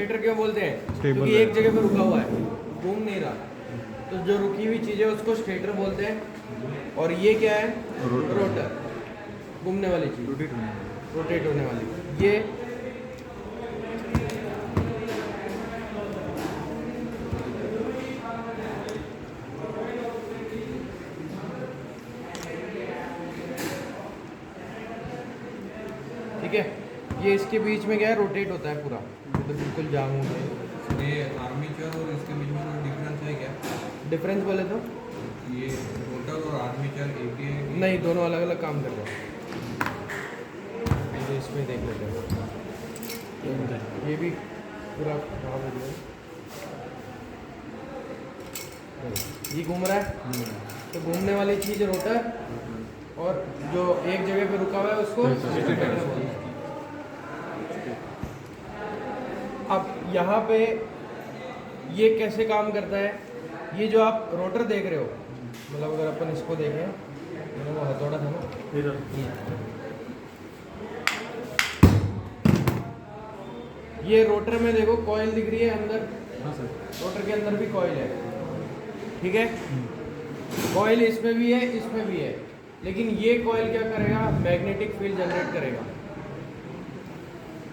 Stator क्यों बोलते हैं? Stable क्योंकि है। एक जगह पे रुका हुआ है, घूम नहीं रहा। तो जो रुकी हुई चीज़ है उसको स्टेटर बोलते हैं। और ये क्या है? रोटर, घूमने वाली चीज़, रोटेट होने वाली। ये ठीक है, ये इसके बीच में क्या है, रोटेट होता है पूरा, ये तो बिल्कुल जाम हो गया। ये आर्मीचर और इसके बीच में कोई डिफरेंस है क्या? डिफरेंस बोले तो ये रोटर और आर्मीचर एक ही है? नहीं, दोनों अलग अलग काम कर रहे हैं। ये इसमें देख लेते हैं, ये भी पूरा खराब हो गया। ये घूम रहा है, तो घूमने वाली चीज़ रोटर, और जो एक जगह पे रुका हुआ है उसको स्टेटर बोलते हैं। अब यहाँ पे ये कैसे काम करता है? ये जो आप रोटर देख रहे हो, मतलब अगर अपन इसको देखें, मैंने वो हथौड़ा था ना, ये रोटर में देखो कॉइल दिख रही है अंदर। हाँ सर। रोटर के अंदर भी कॉइल है, ठीक है। कॉइल इसमें भी है, इसमें भी है, लेकिन ये कॉइल क्या करेगा? मैग्नेटिक फील्ड जनरेट करेगा।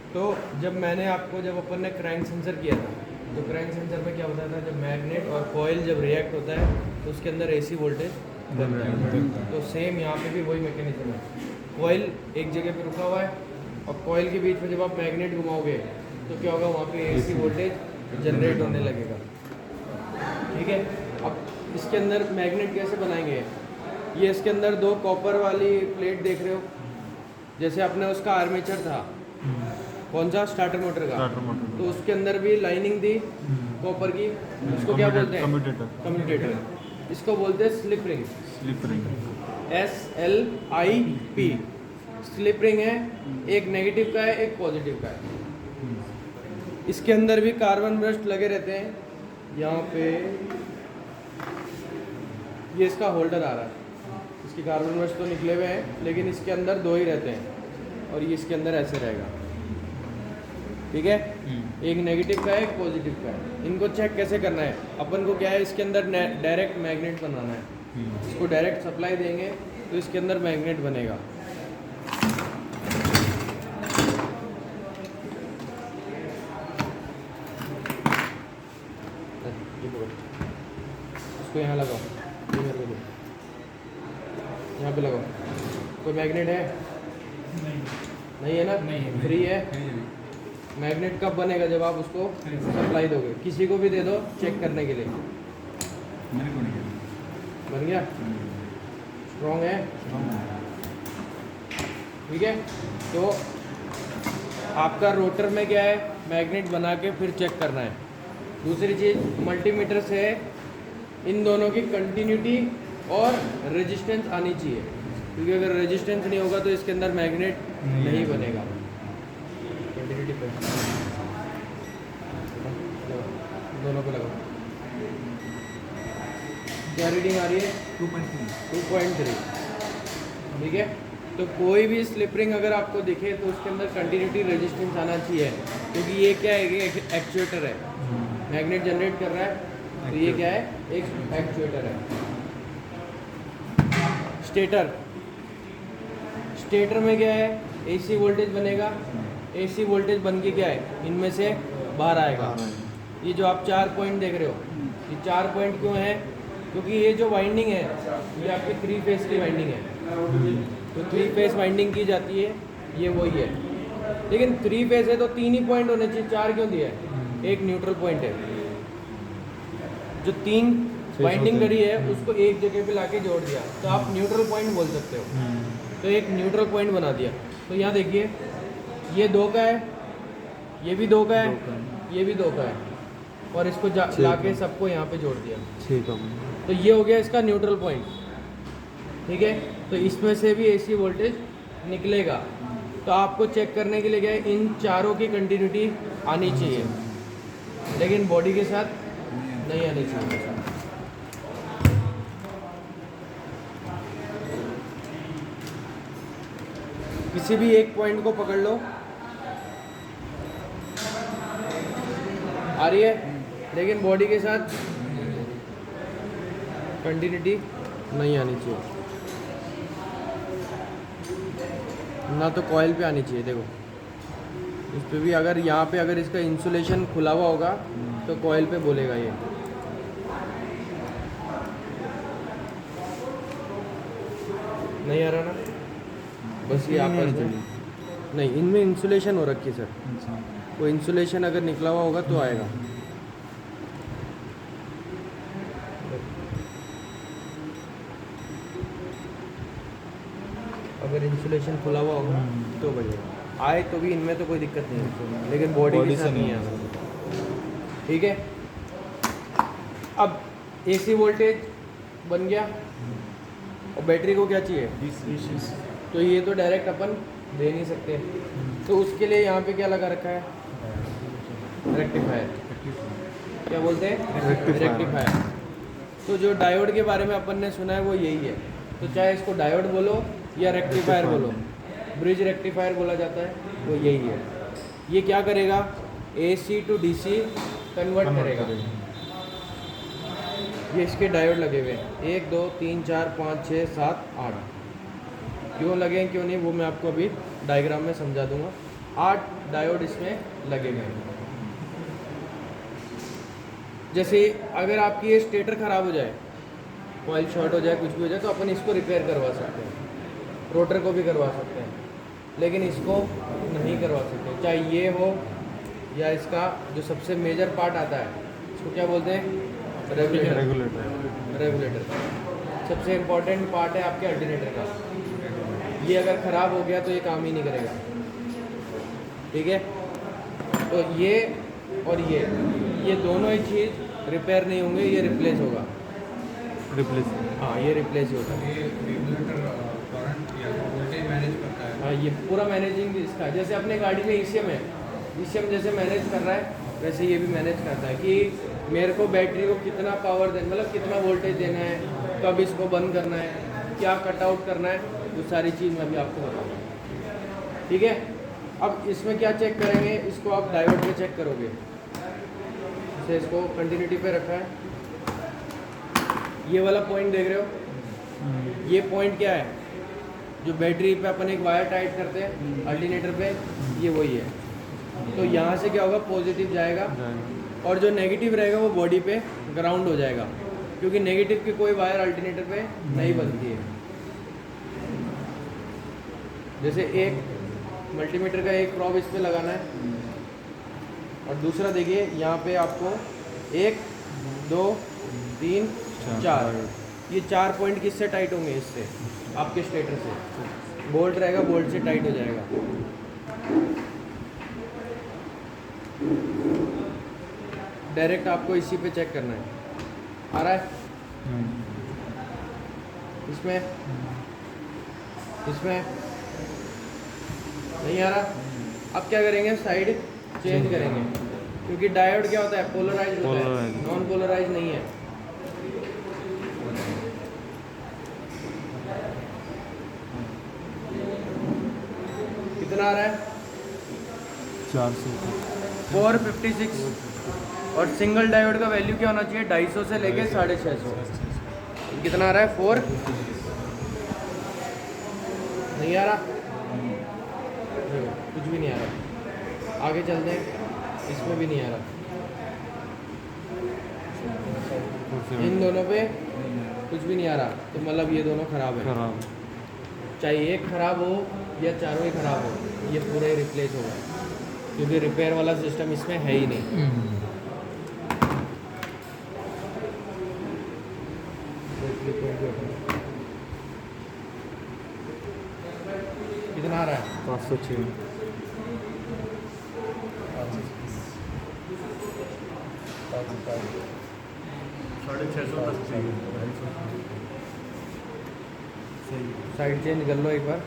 तो जब मैंने आपको, जब अपन ने क्रैंक सेंसर किया था, तो क्रैंक सेंसर में क्या होता था, जब मैग्नेट और कॉइल जब रिएक्ट होता है तो उसके अंदर एसी वोल्टेज बनता है। तो सेम यहाँ पे भी वही मैकेनिज्म है। कॉइल एक जगह पे रुका हुआ है, और कॉइल के बीच में जब आप मैग्नेट घुमाओगे तो क्या होगा, वहाँ पे एसी वोल्टेज जनरेट होने लगेगा, ठीक है। अब इसके अंदर मैग्नेट कैसे बनाएंगे? ये इसके अंदर दो कॉपर वाली प्लेट देख रहे हो, जैसे अपने उसका आर्मेचर था, कौन सा? स्टार्टर मोटर का। Starter motor. तो उसके अंदर भी लाइनिंग थी कॉपर की, उसको क्या बोलते हैं? कम्यूटेटर। कम्यूटेटर। इसको बोलते हैं slip ring, slip ring. SLIP। Slip ring है, एक नेगेटिव का है, एक पॉजिटिव का है। इसके अंदर भी कार्बन ब्रश लगे रहते हैं। यहाँ पे ये इसका होल्डर आ रहा है, इसकी कार्बन ब्रश तो निकले हुए हैं, लेकिन इसके अंदर दो ही रहते हैं, और ये इसके अंदर ऐसे रहेगा, ठीक है। एक नेगेटिव का है, एक पॉजिटिव का है। इनको चेक कैसे करना है? अपन को क्या है, इसके अंदर डायरेक्ट मैग्नेट बनाना है। इसको डायरेक्ट सप्लाई देंगे तो इसके अंदर मैग्नेट बनेगा। इसको यहाँ लगाओ, ये मेरे को दो, यहाँ पे लगाओ। कोई मैग्नेट है? नहीं है ना? नहीं, फ्री है। नहीं, मैग्नेट कब बनेगा? जब आप उसको सप्लाई दोगे। किसी को भी दे दो चेक करने के लिए। मेरे को नहीं बन गया? स्ट्रॉन्ग है, ठीक है। तो आपका रोटर में क्या है, मैग्नेट बना के फिर चेक करना है। दूसरी चीज़, मल्टीमीटर से इन दोनों की कंटिन्यूटी और रेजिस्टेंस आनी चाहिए, क्योंकि अगर रेजिस्टेंस नहीं होगा तो इसके अंदर मैग्नेट नहीं बनेगा। कंटिन्यूटी पे दोनों पे लगाओ। क्या रीडिंग आ रही है? 2.3, ठीक है। तो कोई भी स्लिप रिंग अगर आपको दिखे तो उसके अंदर कंटिन्यूटी रेजिस्टेंस आना चाहिए, क्योंकि ये क्या है, एक एक्चुएटर है, मैग्नेट जनरेट कर रहा है, तो ये क्या है, एक एक्चुएटर है। स्टेटर, स्टेटर में क्या है, एसी वोल्टेज बनेगा। एसी वोल्टेज बन के क्या है, इनमें से बाहर आएगा। ये जो आप 4 पॉइंट देख रहे हो, ये 4 पॉइंट क्यों है? क्योंकि ये जो वाइंडिंग है, ये आपकी 3 फेस की वाइंडिंग है। तो 3 फेस वाइंडिंग की जाती है, ये वही है। लेकिन 3 फेस है तो 3 ही पॉइंट होने चाहिए, 4 क्यों दिया है? एक न्यूट्रल पॉइंट है, जो 3 वाइंडिंग करी है उसको एक जगह पे लाके जोड़ दिया, तो आप न्यूट्रल पॉइंट बोल सकते हो। तो एक न्यूट्रल पॉइंट बना दिया। तो यहाँ देखिए, ये 2 का है, ये भी 2 का है, ये भी 2 का है, और इसको लाके सबको यहाँ पे जोड़ दिया। ठीक है। तो ये हो गया इसका न्यूट्रल पॉइंट, ठीक है। तो इसमें से भी एसी वोल्टेज निकलेगा। तो आपको चेक करने के लिए क्या है, इन चारों की कंटिन्यूटी आनी चाहिए, लेकिन बॉडी के साथ नहीं आनी चाहिए। किसी भी एक पॉइंट को पकड़ लो, आ रही है, लेकिन बॉडी के साथ कंटिन्यूटी नहीं आनी चाहिए, ना तो कॉइल पे आनी चाहिए। देखो इस पे भी अगर यहाँ पे अगर इसका इंसुलेशन खुला हुआ होगा तो कॉइल पे बोलेगा ये। नहीं आ रहा ना, बस ये आपस में नहीं, इनमें इंसुलेशन हो रखी है सर, अच्छा वो इंसुलेशन अगर निकला हुआ होगा तो आएगा। अगर इंसुलेशन खुला हुआ होगा तो बढ़िया आए, तो भी इनमें तो कोई दिक्कत नहीं है, लेकिन बॉडी के साथ नहीं है। ठीक है, अब एसी वोल्टेज बन गया और बैटरी को क्या चाहिए, तो ये तो डायरेक्ट अपन दे नहीं सकते, तो उसके लिए यहाँ पे क्या लगा रखा है, रेक्टिफायर। क्या बोलते हैं, रेक्टिफायर। तो जो डायोड के बारे में अपन ने सुना है वो यही है, तो चाहे इसको डायोड बोलो या रेक्टिफायर बोलो, ब्रिज रेक्टिफायर बोला जाता है, वो यही है। ये क्या करेगा, AC टू DC कन्वर्ट करेगा। ये इसके डायोड लगे हुए हैं, 1 2 3 4 5 6 7 8। क्यों लगे हैं क्यों नहीं वो मैं आपको अभी डायग्राम में समझा दूंगा। 8 डायोड इसमें लगे हुए हैं। जैसे अगर आपकी ये स्टेटर ख़राब हो जाए, कॉइल शॉर्ट हो जाए, कुछ भी हो जाए, तो अपन इसको रिपेयर करवा सकते हैं, रोटर को भी करवा सकते हैं, लेकिन इसको नहीं करवा सकते। चाहे ये हो या इसका जो सबसे मेजर पार्ट आता है, इसको क्या बोलते हैं, रेगुलेटर। सबसे इम्पोर्टेंट पार्ट है आपके अल्टरनेटर का, ये अगर ख़राब हो गया तो ये काम ही नहीं करेगा। ठीक है, तो ये और ये दोनों ही चीज़ रिपेयर नहीं होंगे, ये रिप्लेस होगा। हाँ, ये रिप्लेस होगा। ये रेगुलेटर करंट या वोल्टेज मैनेज करता है। हाँ, ये पूरा मैनेजिंग इसका है। जैसे अपने गाड़ी में ECM है, ECM जैसे मैनेज कर रहा है वैसे ये भी मैनेज करता है कि मेरे को बैटरी को कितना पावर देना, मतलब कितना वोल्टेज देना है, कब इसको बंद करना है, क्या कट आउट करना है, वो सारी चीज़ मैं भी आपको बताऊँगा। ठीक है, अब इसमें क्या चेक करेंगे, इसको आप डायोड पे चेक करोगे। जैसे इसको कंटिन्यूटी पे रखा है, ये वाला पॉइंट देख रहे हो, ये पॉइंट क्या है, जो बैटरी पे अपन एक वायर टाइट करते हैं अल्टरनेटर पे, ये वही है। तो यहाँ से क्या होगा, पॉजिटिव जाएगा और जो नेगेटिव रहेगा वो बॉडी पे ग्राउंड हो जाएगा, क्योंकि नेगेटिव की कोई वायर अल्टरनेटर पे नहीं बनती है। जैसे एक मल्टीमीटर का एक प्रॉब इस पे लगाना है और दूसरा देखिए यहाँ पे आपको 1 2 3 4, ये 4 पॉइंट किससे टाइट होंगे, इससे आपके स्टेटर से। बोल्ट रहेगा, बोल्ट से टाइट हो जाएगा। डायरेक्ट आपको इसी पे चेक करना है। आ रहा है इसमें नहीं आ रहा। अब क्या करेंगे, साइड चेंज करेंगे, क्योंकि डायोड क्या होता है, पोलराइज होता है, नॉन पोलराइज नहीं है। कितना आ रहा है, 456। और सिंगल डायोड का वैल्यू क्या होना चाहिए, 250 से लेके 650। कितना आ रहा है, 4। नहीं आ रहा, कुछ भी नहीं आ रहा। आगे चलते हैं, इसमें भी नहीं आ रहा। इन दोनों पे कुछ भी नहीं आ रहा, तो मतलब ये दोनों खराब है। चाहे एक खराब हो या चारों ही खराब हो, ये पूरा ही रिप्लेस होगा, क्योंकि रिपेयर वाला सिस्टम इसमें है ही नहीं। कितना आ रहा है, 506। साइड चेंज कर लो एक बार।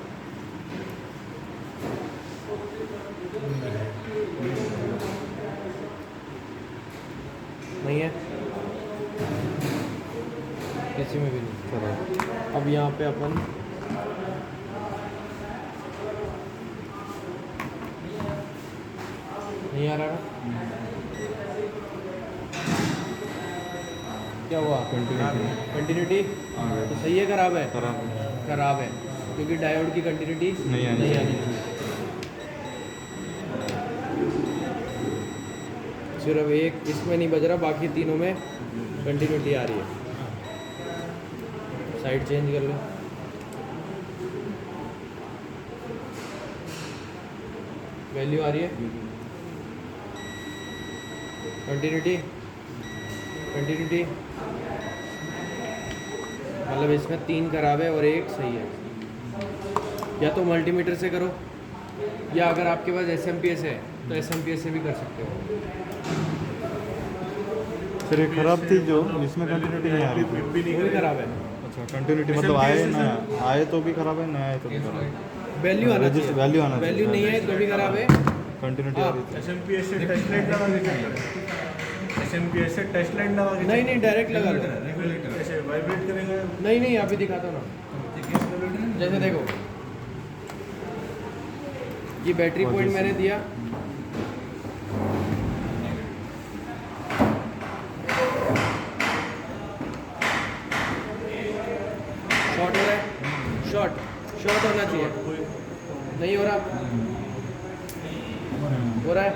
नहीं है, किसी में भी नहीं। अब यहाँ पे अपन नहीं आ रहा ना, क्या हुआ? कंटिन्यूटी तो सही है, खराब है? खराब है, क्योंकि डायोड की कंटिन्यूटी नहीं आनी आनी चाहिए। सिर्फ एक इसमें नहीं बज रहा, बाकी तीनों में कंटिन्यूटी आ रही है। साइड चेंज कर लो। वैल्यू आ रही है, कंटिन्यूटी मतलब इसमें 3 खराब है और 1 सही है। या तो मल्टीमीटर से करो, या अगर आपके पास SMPS है तो SMPS से भी कर सकते हो। फिर एक खराब थी जो इसमें कंटिन्यूटी नहीं आ रही थी। वो भी खराब है। अच्छा, कंटिन्यूटी मतलब आए ना आए तो भी खराब है, ना आए तो भी खराब है। वैल्यू आना चाहिए, वैल्यू आना वैल्यू नहीं है तो भी खराब है। कंटिन्यूटी आ रही थी। SMPS से टेस्ट लाइट लगा के चाहिए। SMPS से टेस्ट लाइट लगा के नहीं डायरेक्ट लगा लो। ऐसे वाइब्रेट करेगा। नहीं अभी दिखाता हूँ ना। जैसे देखो, ये बैटरी पॉइंट मैंने दिया, शॉर्ट हो रहा है, शॉर्ट होना चाहिए, नहीं हो रहा, हो रहा है।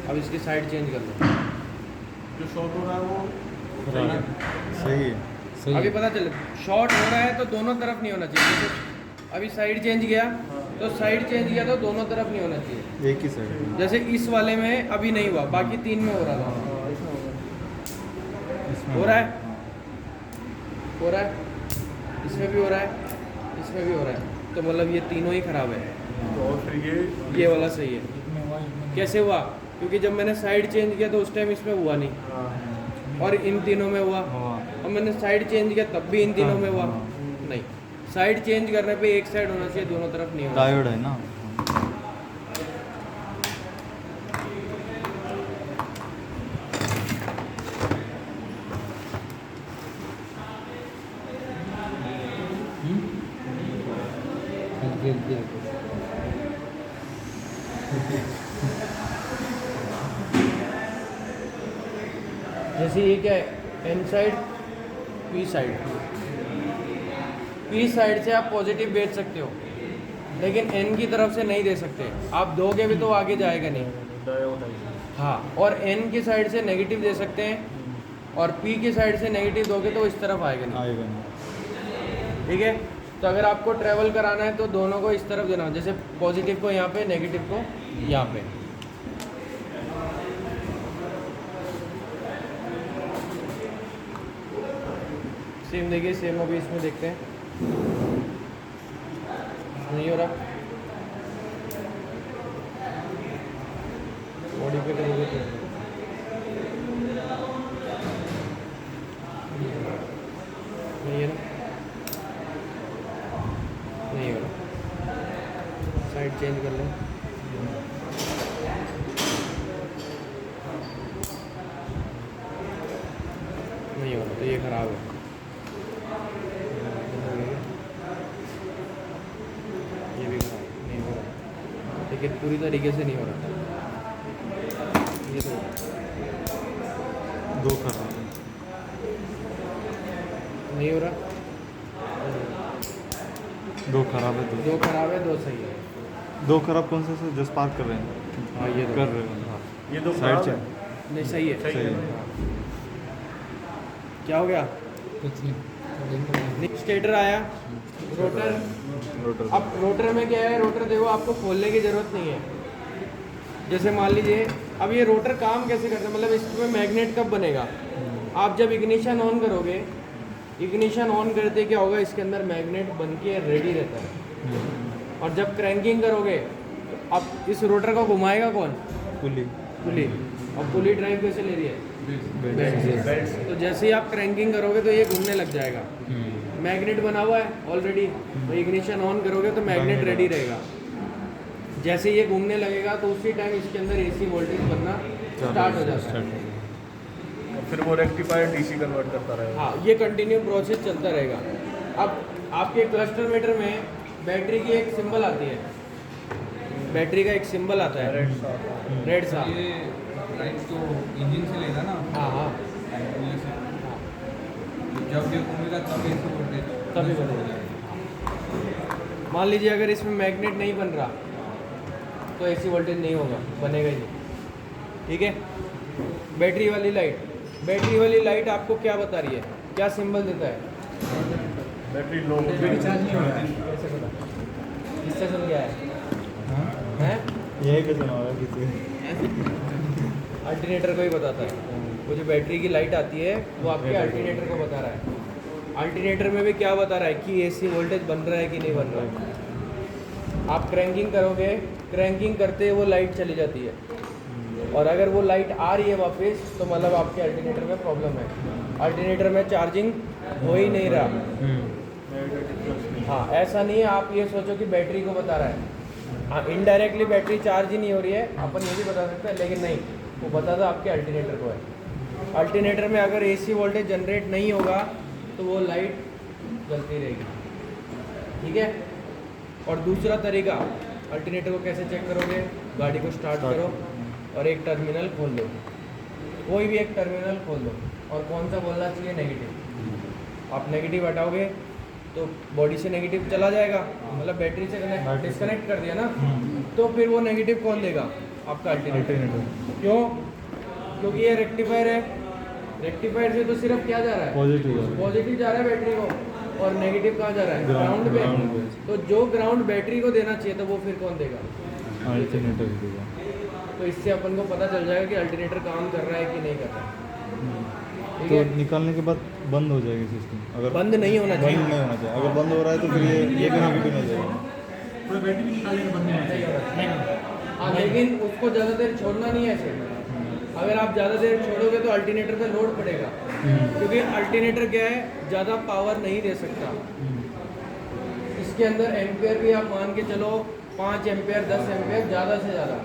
अब इसकी साइड चेंज कर लो। जो शॉर्ट हो रहा है वो सही है। अभी पता चले शॉर्ट हो रहा है तो दोनों तरफ नहीं होना चाहिए। जैसे अभी साइड चेंज किया तो दोनों तरफ नहीं होना चाहिए। एक ही साइड। जैसे इस वाले में अभी नहीं हुआ, बाकी 3 में हो रहा था। हो रहा है, इसमें भी हो रहा है, इसमें भी हो रहा है, तो मतलब ये तीनों ही खराब है। तो और फिर ये वाला सही है। कैसे हुआ? क्योंकि जब मैंने साइड चेंज किया तो उस टाइम इसमें हुआ नहीं, और इन तीनों में हुआ, और मैंने साइड चेंज किया तब भी इन तीनों में हुआ नहीं। साइड चेंज करने पे एक साइड होना चाहिए, दोनों तरफ नहीं होना। डायोड है ना। जैसे ये क्या है, N साइड P साइड से आप पॉजिटिव भेज सकते हो, लेकिन N की तरफ से नहीं दे सकते। आप दोगे भी तो आगे जाएगा नहीं। हाँ, और N की साइड से नेगेटिव दे सकते हैं, और P की साइड से नेगेटिव दोगे तो इस तरफ आएगा नहीं। ठीक है, तो अगर आपको ट्रैवल कराना है तो दोनों को इस तरफ देना, जैसे पॉजिटिव को यहाँ पे, नेगेटिव को यहाँ पे। सेम देखिए, सेम अभी इसमें देखते हैं, नहीं हो रहा। बॉडी पे करोगे तो नहीं है ना, नहीं हो रहा। साइड चेंज कर लो। नहीं हो रहा तो ये खराब है। ये भी खराब नहीं हो रहा, लेकिन पूरी तरीके से नहीं हो रहा। ये तो दो खराब है। नहीं हो रहा, दो खराब है। दो खराब है, दो सही है। दो खराब कौन से जो स्पार्क कर रहे हैं? हाँ, ये दो कर रहे हैं। ये दो साइड खराब है। चेंज नहीं सही है। सही है। क्या हो गया? स्टेटर आया, रोटर। रोटर। अब रोटर में क्या है, रोटर देखो आपको खोलने की ज़रूरत नहीं है। जैसे मान लीजिए, अब ये रोटर काम कैसे करता है, मतलब इसमें मैग्नेट कब बनेगा? आप जब इग्निशन ऑन करोगे, इग्निशन ऑन करते क्या होगा, इसके अंदर मैग्नेट बन के रेडी रहता है। और जब क्रैंकिंग करोगे तो अब इस रोटर को घुमाएगा कौन? पुली। और पुली ड्राइव कैसे ले रही है? बेल्ट से। तो जैसे ही आप क्रैंकिंग करोगे तो ये घूमने लग जाएगा। मैग्नेट बना हुआ है ऑलरेडी, तो इग्निशन ऑन करोगे तो मैग्नेट रेडी रहेगा। जैसे ये घूमने लगेगा तो उसी टाइम इसके अंदर AC वोल्टेज बनना स्टार्ट हो जाता है। फिर वो रेक्टिफायर DC कन्वर्ट करता रहेगा। हाँ, ये कंटिन्यू प्रोसेस चलता रहेगा। अब आपके क्लस्टर मीटर में बैटरी की एक सिंबल आती है, बैटरी का एक सिंबल आता है, रेड सा। ड्राइव तो इंजन से लेगा ना हाँ हाँ कंट्रोलर से। हाँ तो जब ये घूमेगा तब AC वोल्टेज तभी हो बनेगा। जाएगा। मान लीजिए अगर इसमें मैग्नेट नहीं बन रहा तो AC वोल्टेज नहीं होगा, बनेगा ही नहीं। ठीक है। बैटरी वाली लाइट आपको क्या बता रही है, क्या सिंबल देता है? बैटरी लो चार्ज नहीं होगा। कैसे पता? किससे सुन क्या है? हाँ? हैं? यही कैसे ना होगा किसी अल्टरनेटर को ही बताता है। वो जो बैटरी की लाइट आती है वो आपके अल्टरनेटर को बता रहा है। अल्टरनेटर में भी क्या बता रहा है कि AC वोल्टेज बन रहा है कि नहीं बन रहा है। आप क्रैंकिंग करोगे, क्रैंकिंग करते वो लाइट चली जाती है, और अगर वो लाइट आ रही है वापस तो मतलब आपके अल्टरनेटर में प्रॉब्लम है, अल्टरनेटर में चार्जिंग हो ही नहीं रहा। हाँ, ऐसा नहीं है आप ये सोचो कि बैटरी को बता रहा है। हाँ, इनडायरेक्टली बैटरी चार्ज ही नहीं हो रही है, अपन ये भी बता सकते हैं, लेकिन नहीं, वो बताता आपके अल्टरनेटर को है। अल्टरनेटर में अगर AC वोल्टेज जनरेट नहीं होगा तो वो लाइट जलती रहेगी। ठीक है। और दूसरा तरीका, अल्टरनेटर को कैसे चेक करोगे? गाड़ी को स्टार्ट करो और एक टर्मिनल खोल दो, कोई भी एक टर्मिनल खोल दो, और कौन सा बोलना चाहिए? नेगेटिव। आप नेगेटिव हटाओगे तो बॉडी से नेगेटिव चला जाएगा, मतलब बैटरी से डिस्कनेक्ट कर दिया ना, तो फिर वो नेगेटिव कौन देगा? आपका अल्टरनेटर। क्यों? क्योंकि ये रेक्टिफायर है, रेक्टिफायर से तो सिर्फ क्या जा रहा है? पॉजिटिव जा रहा है बैटरी को, और नेगेटिव कहाँ जा रहा है? ग्राउंड पे। तो जो ग्राउंड बैटरी को देना चाहिए तो वो फिर कौन देगा? अल्टरनेटर देगा। तो इससे अपन को पता चल जाएगा कि अल्टरनेटर काम कर रहा है कि नहीं कर रहा है। ठीक तो है। निकालने के बाद बंद हो जाएगी सिस्टम, अगर बंद नहीं होना बंद चाहिए। नहीं होना चाहिए। अगर बंद हो रहा है तो फिर ये भी नेगेटिव नहीं जाएगा। पूरा बैटरी भी निकालने के बंद नहीं नहीं होना होना चाहिए। हाँ, लेकिन उसको ज़्यादा देर छोड़ना नहीं है ऐसे। अगर आप ज़्यादा देर छोड़ोगे तो अल्टरनेटर पे लोड पड़ेगा, क्योंकि अल्टरनेटर क्या है, ज़्यादा पावर नहीं दे सकता। इसके अंदर एम्पेयर भी आप मान के चलो 5 एम्पेयर 10 एम्पेयर ज़्यादा से ज़्यादा,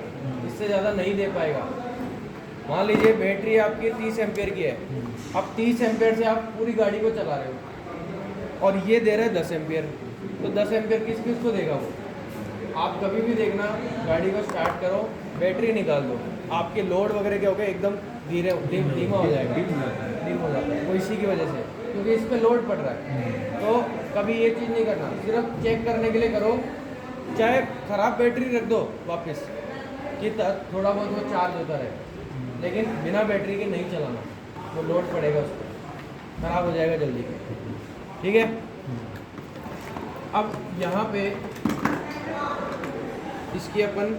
इससे ज़्यादा नहीं दे पाएगा। मान लीजिए बैटरी आपकी 30 एम्पेयर की है, अब 30 एम्पेयर से आप पूरी गाड़ी को चला रहे हो और ये दे रहा है 10 एम्पेयर, तो 10 एम्पेयर किस किस को देगा वो? आप कभी भी देखना, गाड़ी को स्टार्ट करो, बैटरी निकाल दो, आपके लोड वगैरह क्या हो गया, एकदम धीमा हो जाएगा, डिम हो जाता है, वो इसी की वजह से, क्योंकि इस पर लोड पड़ रहा है। तो कभी ये चीज़ नहीं करना, सिर्फ चेक करने के लिए करो, चाहे ख़राब बैटरी रख दो वापस कि थोड़ा बहुत वो चार्ज होता रहे, लेकिन बिना बैटरी के नहीं चलाना, वो लोड पड़ेगा उस पर, ख़राब हो जाएगा जल्दी। ठीक है। अब यहाँ पे इसकी अपन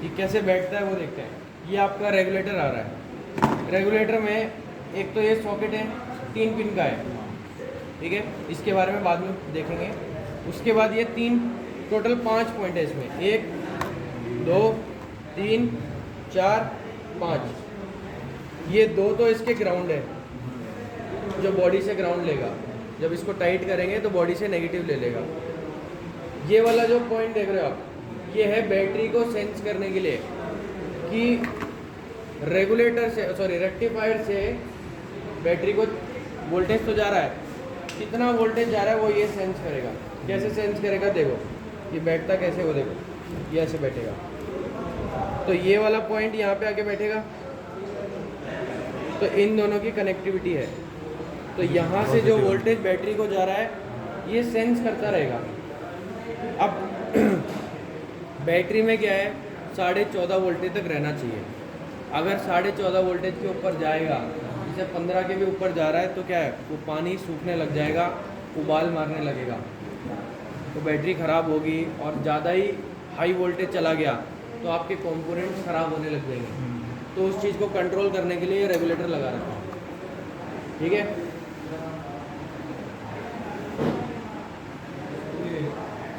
ये कैसे बैठता है वो देखते हैं। ये आपका रेगुलेटर आ रहा है, रेगुलेटर में एक तो ये सॉकेट है 3 पिन का है, ठीक है, इसके बारे में बाद में देखेंगे। उसके बाद ये 3 टोटल 5 पॉइंट है इसमें, 1 2 3 4 5। ये 2 तो इसके ग्राउंड है, जो बॉडी से ग्राउंड लेगा, जब इसको टाइट करेंगे तो बॉडी से नेगेटिव ले लेगा। ये वाला जो पॉइंट देख रहे हो आप, ये है बैटरी को सेंस करने के लिए कि रेगुलेटर से, सॉरी रेक्टिफायर से बैटरी को वोल्टेज तो जा रहा है, कितना वोल्टेज जा रहा है वो ये सेंस करेगा। कैसे सेंस करेगा? देखो ये बैठता कैसे, वो देखो ये ऐसे बैठेगा, तो ये वाला पॉइंट यहाँ पे आके बैठेगा, तो इन दोनों की कनेक्टिविटी है, तो यहाँ से जो वोल्टेज बैटरी को जा रहा है ये सेंस करता रहेगा। अब बैटरी में क्या है, 14.5 वोल्टेज तक रहना चाहिए। अगर 14.5 वोल्टेज के ऊपर जाएगा, जैसे 15 के भी ऊपर जा रहा है, तो क्या है, वो पानी सूखने लग जाएगा, उबाल मारने लगेगा, तो बैटरी ख़राब होगी। और ज़्यादा ही हाई वोल्टेज चला गया तो आपके कंपोनेंट्स ख़राब होने लग जाएंगे। तो उस चीज़ को कंट्रोल करने के लिए ये रेगुलेटर लगा रखा है। ठीक है।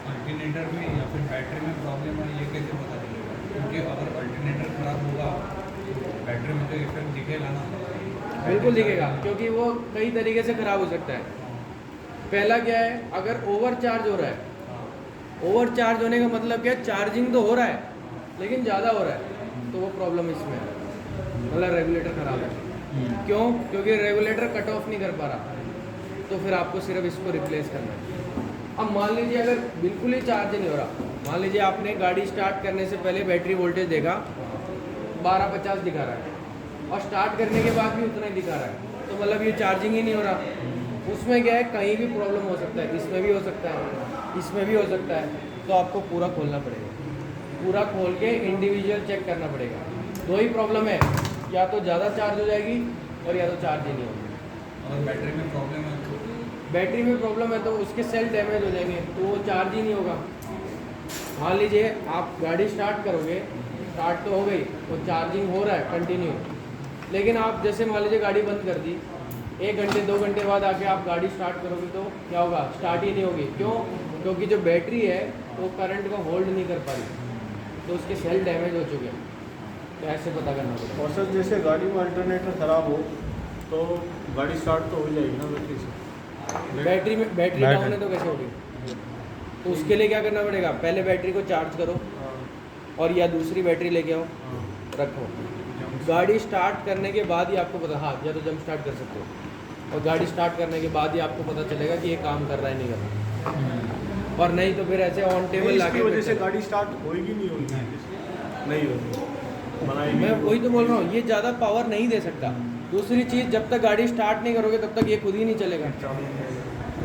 अल्टरनेटर में या फिर बैटरी में प्रॉब्लम है, ये कैसे पता चलेगा? क्योंकि अगर अल्टरनेटर खराब होगा तो बैटरी में तो इफेक्ट दिखेगा ना। बिल्कुल दिखेगा, क्योंकि वो कई तरीके से ख़राब हो सकता है। पहला क्या है, अगर ओवर चार्ज हो रहा है, ओवर चार्ज होने का मतलब क्या है, चार्जिंग तो हो रहा है लेकिन ज़्यादा हो रहा है, तो वो प्रॉब्लम इसमें है, मतलब रेगुलेटर ख़राब है। क्यों? क्योंकि रेगुलेटर कट ऑफ नहीं कर पा रहा, तो फिर आपको सिर्फ इसको रिप्लेस करना है। अब मान लीजिए अगर बिल्कुल ही चार्ज नहीं हो रहा, मान लीजिए आपने गाड़ी स्टार्ट करने से पहले बैटरी वोल्टेज देखा 1250 दिखा रहा है और स्टार्ट करने के बाद भी उतना ही दिखा रहा है, तो मतलब ये चार्जिंग ही नहीं हो रहा। उसमें क्या है, कहीं भी प्रॉब्लम हो सकता है, इसमें भी हो सकता है, इसमें भी हो सकता है, तो आपको पूरा खोलना पड़ेगा। पूरा खोल के इंडिविजुअल चेक करना पड़ेगा। दो ही प्रॉब्लम है, या तो ज़्यादा चार्ज हो जाएगी और या तो चार्ज ही नहीं होगी। और बैटरी में प्रॉब्लम है तो बैटरी में प्रॉब्लम है तो उसके सेल डैमेज हो जाएंगे, तो वो चार्ज ही नहीं होगा। मान लीजिए आप गाड़ी स्टार्ट करोगे, स्टार्ट तो हो गई और चार्जिंग हो रहा है कंटिन्यू, लेकिन आप जैसे मान लीजिए गाड़ी बंद कर दी, 1 घंटे 2 घंटे बाद आके आप गाड़ी स्टार्ट करोगे तो क्या होगा, स्टार्ट ही नहीं होगी। क्यों? क्योंकि जो बैटरी है वो करंट को होल्ड नहीं कर पा रही, तो उसके सेल डैमेज हो चुके हैं। तो ऐसे पता करना पड़ेगा। और सर जैसे गाड़ी में अल्टरनेटर ख़राब हो तो गाड़ी स्टार्ट तो हो जाएगी ना बैटरी से? बैटरी डाउन है तो कैसे होगी? तो उसके लिए क्या करना पड़ेगा, पहले बैटरी को चार्ज करो हाँ, और या दूसरी बैटरी लेके आओ, हाँ। रखो। गाड़ी स्टार्ट करने के बाद ही आपको पता, हाँ या तो जंप स्टार्ट कर सकते हो, और गाड़ी स्टार्ट करने के बाद ही आपको पता चलेगा कि ये काम कर रहा है नहीं कर रहा। और नहीं तो फिर ऐसे ऑन टेबल नहीं, लाके इसकी वजह से बैठे। गाड़ी स्टार्ट होएगी नहीं होगी? नहीं होगी, बनाएगी। मैं वही तो बोल रहा हूँ, ये ज़्यादा पावर नहीं दे सकता। दूसरी चीज़, जब तक गाड़ी स्टार्ट नहीं करोगे तब तक ये खुद ही नहीं चलेगा।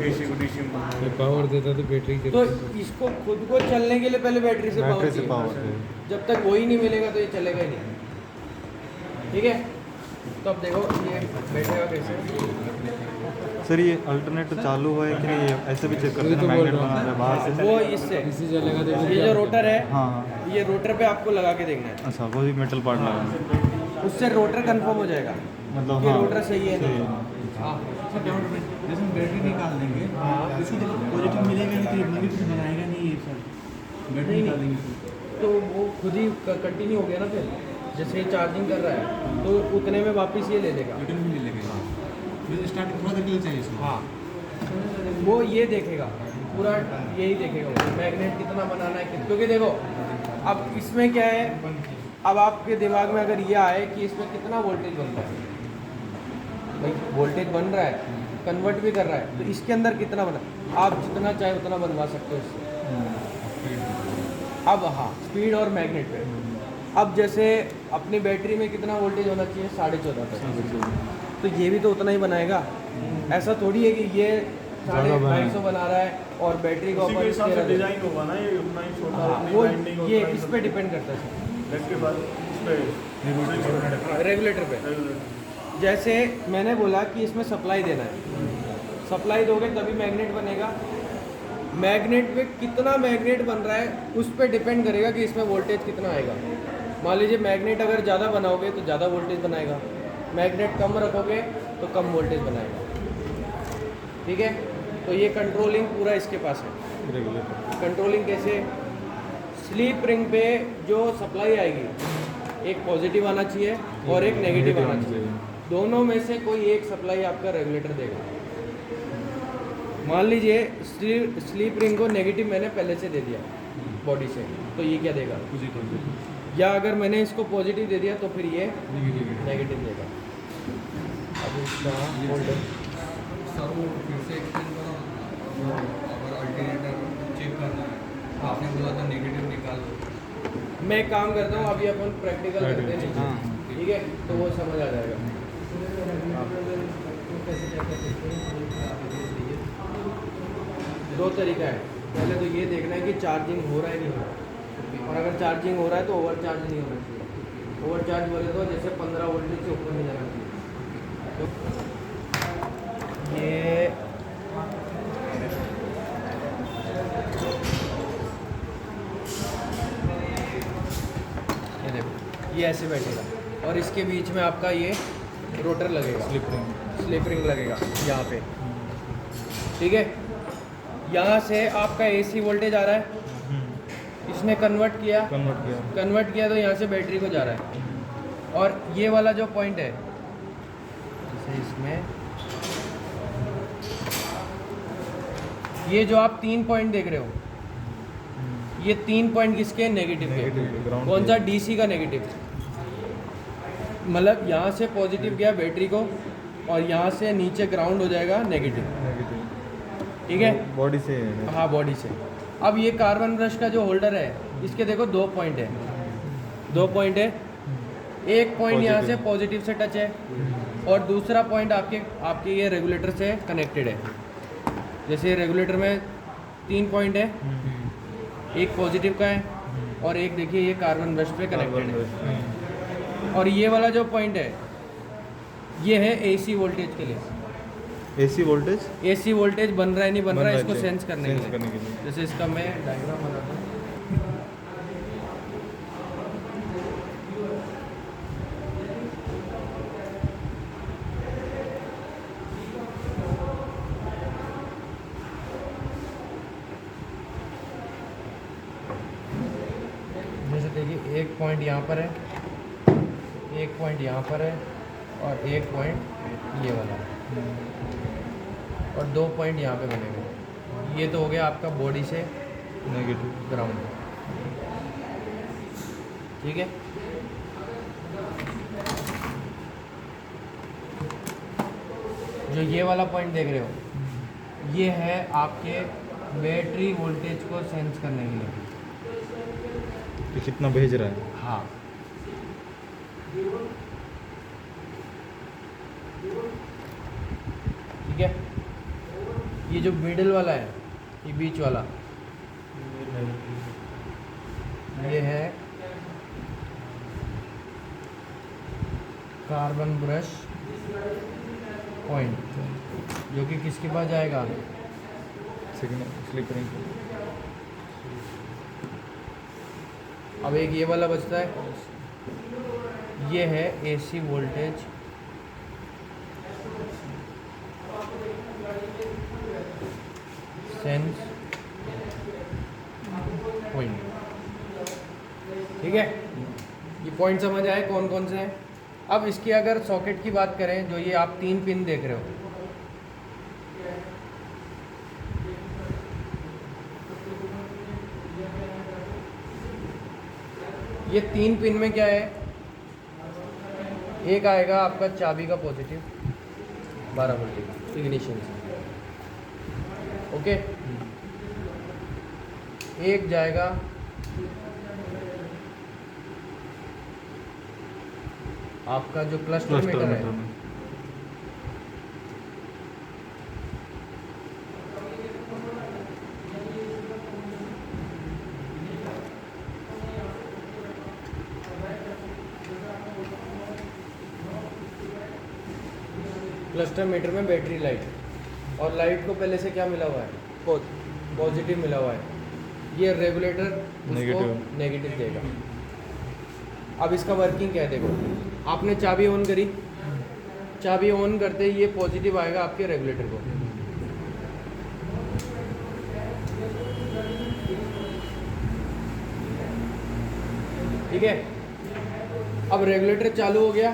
एसी को डीसी में पावर देता तो बैटरी तो इसको खुद को चलने के लिए पहले बैटरी से पावर बैटरी से चाहिए। पावर है। जब तक वही नहीं मिलेगा तो ये चलेगा ही नहीं। ठीक है, तो अब देखो ये बैठेगा कैसे। सर ये अल्टरनेटर चालू हुआ है कि नहीं, ये ऐसे भी चेक करते हैं, मैग्नेट बना रहा है बाहर से। वो इससे ये जो रोटर है, हाँ हाँ, ये रोटर पे आपको लगा के देखना है, अच्छा वो भी मेटल पार्ट लगा है। उससे रोटर कंफर्म हो जाएगा मतलब कि हाँ रोटर सही है सही नहीं। है। हाँ जैसे हम बैटरी निकाल देंगे हाँ। इसको तो पॉजिटिव मिलेगा नहीं, तो नेगेटिव बनाएगा नहीं ये सर। बैटरी नहीं, निकाल देंगे तो वो खुद ही कंटिन्यू हो गया ना, फिर जैसे ये चार्जिंग कर रहा है तो उतने में वापस ये ले लेगा। रिटर्न भी नहीं लगेगा। फिर स्टार्ट थोड़ा देर के लिए चाहिए इसको। हाँ, वो ये देखेगा पूरा, यही देखेगा वो मैग्नेट कितना बनाना है। क्योंकि देखो अब इसमें क्या है, अब आपके दिमाग में अगर ये आए कि इसमें कितना वोल्टेज बन रहा है, भाई वोल्टेज बन रहा है, कन्वर्ट भी कर रहा है, तो इसके अंदर कितना बना, आप जितना चाहे उतना बनवा सकते हो इससे। अब हाँ, स्पीड और मैग्नेट पे। अब जैसे अपनी बैटरी में कितना वोल्टेज होना चाहिए, 14.5 तक, तो ये भी तो उतना ही बनाएगा। ऐसा थोड़ी है कि ये 250 बना रहा है और बैटरी को उसी के अपन हिसाब से 13 डिजाइन होगा ना, ये उतना ही छोटा, हाँ, उतनी वो binding, ये उतना ही इस पे डिपेंड करता है लेग के बाद इस पे रेगुलेटर पे। रेगुलेटर। जैसे मैंने बोला कि इसमें सप्लाई देना है, सप्लाई दोगे तभी मैग्नेट बनेगा। मैग्नेट पे कितना मैग्नेट बन रहा है उस पर डिपेंड करेगा कि इसमें वोल्टेज कितना आएगा। मान लीजिए मैग्नेट अगर ज़्यादा बनाओगे तो ज़्यादा वोल्टेज बनाएगा, मैग्नेट कम रखोगे तो कम वोल्टेज बनाएगा। ठीक है, तो ये कंट्रोलिंग पूरा इसके पास है। रेगुलेटर कंट्रोलिंग कैसे, स्लीप रिंग पे जो सप्लाई आएगी, एक पॉजिटिव आना चाहिए और एक नेगेटिव आना चाहिए। दोनों में से कोई एक सप्लाई आपका रेगुलेटर देगा। मान लीजिए स्लीप रिंग को नेगेटिव मैंने पहले से दे दिया बॉडी से, तो ये क्या देगा, या अगर मैंने इसको पॉजिटिव दे दिया तो फिर ये नेगेटिव देगा। अब इसका होल्डर सर वो फिर से एक्सप्लेन करो, अगर अल्टरनेटर चेक करना है, आपने बोला था नेगेटिव निकाल दो। मैं एक काम करता हूँ, अभी अपन प्रैक्टिकल करते हैं, हाँ। ठीक है, तो वो समझ आ जाएगा। दो तरीका है, पहले तो ये देखना है कि चार्जिंग हो रहा है नहीं हो रहा, और अगर चार्जिंग हो रहा है तो ओवर चार्ज नहीं होना चाहिए। ओवर चार्ज बोले तो जैसे 15 वोल्टेज से ऊपर नहीं जाना चाहिए। तो ये देखो, ये ऐसे बैठेगा और इसके बीच में आपका ये रोटर लगेगा, स्लिप रिंग लगेगा यहाँ पे। ठीक है, यहाँ से आपका एसी वोल्टेज आ रहा है, इसने कन्वर्ट किया तो यहाँ से बैटरी को जा रहा है। और ये वाला जो पॉइंट है, जैसे इसमें ये जो आप 3 पॉइंट देख रहे हो, ये 3 पॉइंट किसके, नेगेटिव के। कौन सा, डीसी का नेगेटिव। मतलब यहाँ से पॉजिटिव गया बैटरी को और यहाँ से नीचे ग्राउंड हो जाएगा नेगेटिव। ठीक है, बॉडी से है। हाँ बॉडी से। अब ये कार्बन ब्रश का जो होल्डर है, इसके देखो 2 पॉइंट है, 2 पॉइंट है। एक पॉइंट यहाँ से Positive. पॉजिटिव से टच है और दूसरा पॉइंट आपके आपके ये रेगुलेटर से कनेक्टेड है। जैसे रेगुलेटर में 3 पॉइंट है, एक पॉजिटिव का है और एक देखिए ये कार्बन ब्रश पे कनेक्टेड है। और ये वाला जो पॉइंट है ये है एसी वोल्टेज के लिए। एसी वोल्टेज एसी वोल्टेज बन रहा है नहीं बन रहा है इसको चाहिए, सेंस करने sense के करने के लिए। लिए। जैसे इसका मैं डायग्राम बनाता हूँ। जैसे देखिए एक पॉइंट यहाँ पर है, एक पॉइंट यहाँ पर है और एक पॉइंट ये वाला है और 2 पॉइंट यहाँ पे बनेंगे। ये तो हो गया आपका बॉडी से नेगेटिव। ग्राउंड, ठीक है। जो ये वाला पॉइंट देख रहे हो ये है आपके बैटरी वोल्टेज को सेंस करने के लिए। कि कितना भेज रहा है। हाँ, ठीक है। ये जो मिडिल वाला है, ये बीच वाला, ये है कार्बन ब्रश पॉइंट, जो कि किसके पास जाएगा? Signal slip ring. अब एक ये वाला बचता है, ये है एसी वोल्टेज सेंस पॉइंट, ठीक है। ये पॉइंट समझ आए कौन कौन से हैं। अब इसकी अगर सॉकेट की बात करें, जो ये आप 3 पिन देख रहे हो, ये 3 पिन में क्या है? एक आएगा आपका चाबी का पॉजिटिव 12 वोल्ट इग्निशन से, ओके। एक जाएगा आपका जो क्लस्टर मीटर है, क्लस्टर मीटर में बैटरी लाइट, और लाइट को पहले से क्या मिला हुआ है? पॉजिटिव मिला हुआ है। ये रेगुलेटर उसको Negative. नेगेटिव देगा। अब इसका वर्किंग क्या है? देखो, आपने चाबी ऑन करी, चाबी ऑन करते ही ये पॉजिटिव आएगा आपके रेगुलेटर को, ठीक है। अब रेगुलेटर चालू हो गया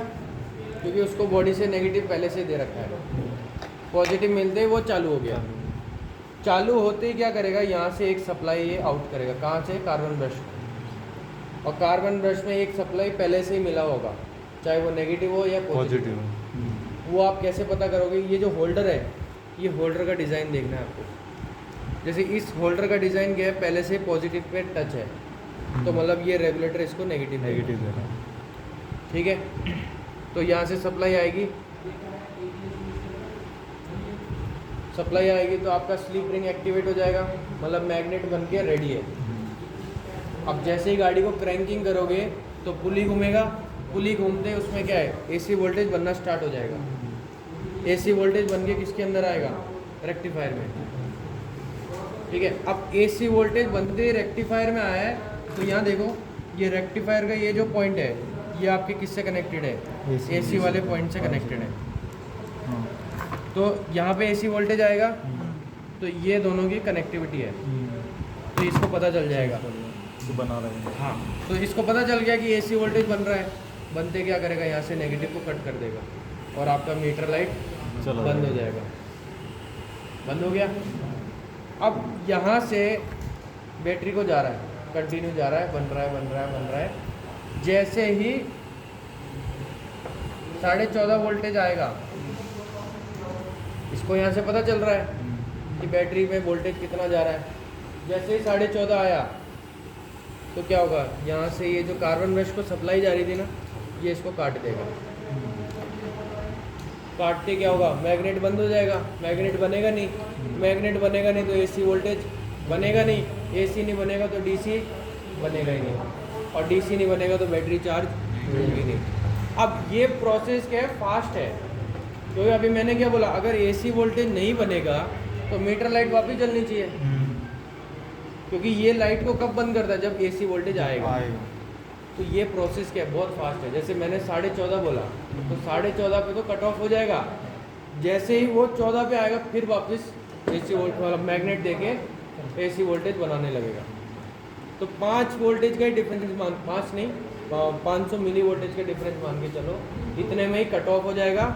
क्योंकि उसको बॉडी से नेगेटिव पहले से दे रखा है, पॉजिटिव मिलते ही वो चालू हो गया। चालू होते ही क्या करेगा? यहाँ से एक सप्लाई ये आउट करेगा। कहाँ से? Carbon brush. और कार्बन ब्रश में एक सप्लाई पहले से ही मिला होगा, चाहे वो नेगेटिव हो या पॉजिटिव। वो आप कैसे पता करोगे? ये जो होल्डर है, ये होल्डर का डिज़ाइन देखना है आपको। जैसे इस होल्डर का डिज़ाइन क्या है? पहले से पॉजिटिव पे टच है, तो मतलब ये रेगुलेटर इसको नेगेटिव दे रहा है। ठीक है। तो यहाँ से सप्लाई आएगी, सप्लाई आएगी तो आपका स्लीप रिंग एक्टिवेट हो जाएगा, मतलब मैग्नेट बन के रेडी है। अब जैसे ही गाड़ी को क्रैंकिंग करोगे तो पुली घूमेगा, पुली घूमते उसमें क्या है? एसी वोल्टेज बनना स्टार्ट हो जाएगा। एसी वोल्टेज बन के किसके अंदर आएगा? रेक्टिफायर में, ठीक है। अब एसी वोल्टेज बनते ही रेक्टिफायर में आया है, तो यहाँ देखो ये रेक्टिफायर का ये जो पॉइंट है, ये आपके किससे कनेक्टेड है? एसी वाले पॉइंट से कनेक्टेड है। तो यहाँ पे एसी वोल्टेज आएगा, तो ये दोनों की कनेक्टिविटी है, तो इसको पता चल जाएगा। तो बना रहे हैं। हाँ, तो इसको पता चल गया कि एसी वोल्टेज बन रहा है। बनते क्या करेगा? यहाँ से नेगेटिव को कट कर देगा और आपका मीटर लाइट चला बंद हो जाएगा। जाएगा। बंद हो गया। अब यहाँ से बैटरी को जा रहा है, कंटिन्यू जा रहा है, बन रहा है, बन रहा है, बन रहा है। जैसे ही 14.5 वोल्टेज आएगा, इसको यहाँ से पता चल रहा है कि बैटरी में वोल्टेज कितना जा रहा है। जैसे ही 14.5 आया तो क्या होगा? यहाँ से ये जो कार्बन ब्रश को सप्लाई जा रही थी ना, ये इसको काट देगा। काटते क्या होगा, मैग्नेट बंद हो जाएगा, मैग्नेट बनेगा नहीं, मैग्नेट बनेगा नहीं तो एसी वोल्टेज बनेगा नहीं, एसी नहीं बनेगा तो डीसी बनेगा ही नहीं, और डीसी नहीं बनेगा तो बैटरी चार्ज होगी नहीं। अब ये प्रोसेस क्या है, फास्ट है, क्योंकि अभी मैंने क्या बोला, अगर एसी वोल्टेज नहीं बनेगा तो मीटर लाइट वापस जलनी चाहिए, क्योंकि ये लाइट को कब बंद करता है, जब एसी वोल्टेज आएगा। तो ये प्रोसेस क्या है, बहुत फास्ट है। जैसे मैंने 14.5 बोला तो 14.5 पे तो कट ऑफ हो जाएगा, जैसे ही वो 14 पे आएगा फिर वापस एसी वोल्ट वाला मैग्नेट देके एसी वोल्टेज बनाने लगेगा। तो 5 वोल्टेज का ही डिफरेंस मान, 5 नहीं 500 मिली वोल्टेज का डिफरेंस मान के चलो, इतने में ही कट ऑफ हो जाएगा,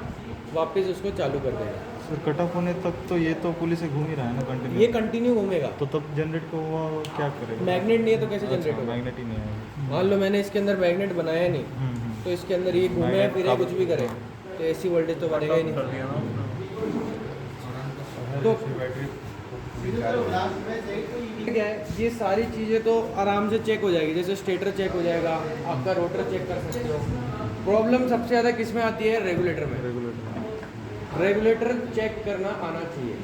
वापस उसको चालू कर देगा। सर कट ऑफ होने तक तो ये तो पुलिस से घूम ही रहा है ना कंटिन्यू, ये कंटिन्यू घूमेगा, तो तब जनरेट को वो क्या करेगा? मैग्नेट नहीं है तो कैसे जनरेट होगा? मैग्नेट ही नहीं है। मान लो मैंने इसके अंदर मैग्नेट बनाया नहीं, तो इसके अंदर ये घूमे मैग्नेट फिर ये कुछ भी करे तो एसी वोल्टेज तो बनेगा ही नहीं। तो क्या है, ये सारी चीज़ें तो आराम से चेक हो जाएगी, जैसे स्टेटर चेक हो जाएगा, आपका रोटर चेक कर सकते हो। प्रॉब्लम सबसे ज़्यादा किस में आती है, रेगुलेटर में। रेगुलेटर चेक करना आना चाहिए,